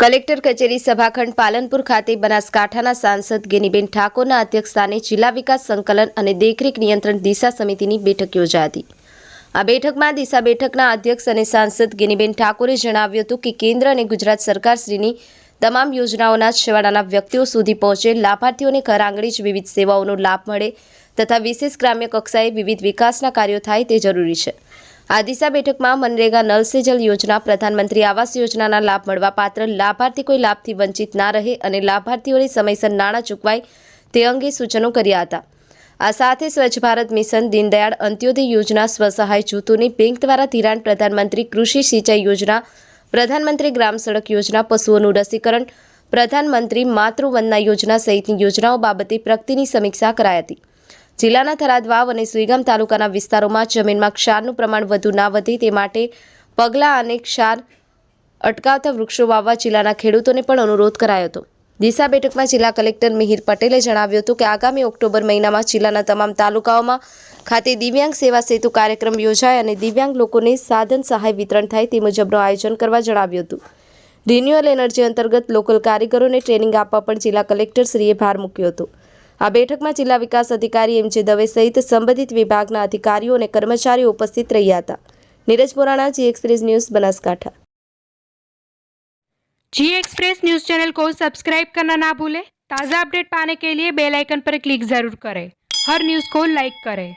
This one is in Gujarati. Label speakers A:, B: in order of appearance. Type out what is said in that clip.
A: કલેક્ટર કચેરી સભાખંડ પાલનપુર ખાતે બનાસકાંઠાના સાંસદ ગેનીબેન ઠાકોરના અધ્યક્ષસ્થાને જિલ્લા વિકાસ સંકલન અને દેખરેખ નિયંત્રણ દિશા સમિતિની બેઠક યોજાઈ હતી। આ બેઠકમાં દિશા બેઠકના અધ્યક્ષ અને સાંસદ ગેનીબેન ઠાકોરે જણાવ્યું હતું કે કેન્દ્ર અને ગુજરાત સરકારશ્રીની તમામ યોજનાઓના છેવાડાના વ્યક્તિઓ સુધી પહોંચે, લાભાર્થીઓને ઘર આંગણે જ વિવિધ સેવાઓનો લાભ મળે તથા વિશેષ ગ્રામ્ય કક્ષાએ વિવિધ વિકાસના કાર્યો થાય તે જરૂરી છે। આ દિશા બેઠકમાં મનરેગા નલ સે જલ યોજના, પ્રધાનમંત્રી આવાસ યોજનાના લાભ મળવા પાત્ર લાભાર્થી કોઈ લાભથી વંચિત ના રહે અને લાભાર્થીઓને સમયસર નાણાં ચૂકવાય તે અંગે સૂચનો કર્યા હતા। આ સાથે સ્વચ્છ ભારત મિશન, દીનદયાળ અંત્યોદય યોજના, સ્વસહાય જૂથોને બેંક દ્વારા ધિરાણ, પ્રધાનમંત્રી કૃષિ સિંચાઈ યોજના, પ્રધાનમંત્રી ગ્રામ સડક યોજના, પશુઓનું રસીકરણ, પ્રધાનમંત્રી માતૃવંદના યોજના સહિતની યોજનાઓ બાબતે પ્રગતિની સમીક્ષા કરાઈ હતી। જિલ્લાના થરાદ વાવ અને સુઈગામ તાલુકાના વિસ્તારોમાં જમીનમાં ક્ષારનું પ્રમાણ વધુ ના વધે તે માટે પગલાં અને ક્ષાર અટકાવતા વૃક્ષો વાવવા જિલ્લાના ખેડૂતોને પણ અનુરોધ કરાયો હતો। દિશા બેઠકમાં જિલ્લા કલેક્ટર મિહિર પટેલે જણાવ્યું હતું કે આગામી ઓક્ટોબર મહિનામાં જિલ્લાના તમામ તાલુકાઓમાં ખાતે દિવ્યાંગ સેવા સેતુ કાર્યક્રમ યોજાય અને દિવ્યાંગ લોકોને સાધન સહાય વિતરણ થાય તે મુજબનું આયોજન કરવા જણાવ્યું હતું। રિન્યુઅલ એનર્જી અંતર્ગત લોકલ કારીગરોને ટ્રેનિંગ આપવા પણ જિલ્લા કલેક્ટરશ્રીએ ભાર મૂક્યો હતો। આ બેઠકમાં જિલ્લા વિકાસ અધિકારી એમ.જે. દવે સહિત સંબંધિત વિભાગના અધિકારીઓ અને કર્મચારીઓ ઉપસ્થિત રહ્યા હતા। નીરજ બોરાણા, जी एक्सप्रेस न्यूज़, बनासकांठा।
B: जी एक्सप्रेस न्यूज़ चैनल को सब्सक्राइब करना ना भूलें। ताज़ा अपडेट पाने के लिए बेल आइकन पर क्लिक जरूर करें। हर न्यूज़ को लाइक करें।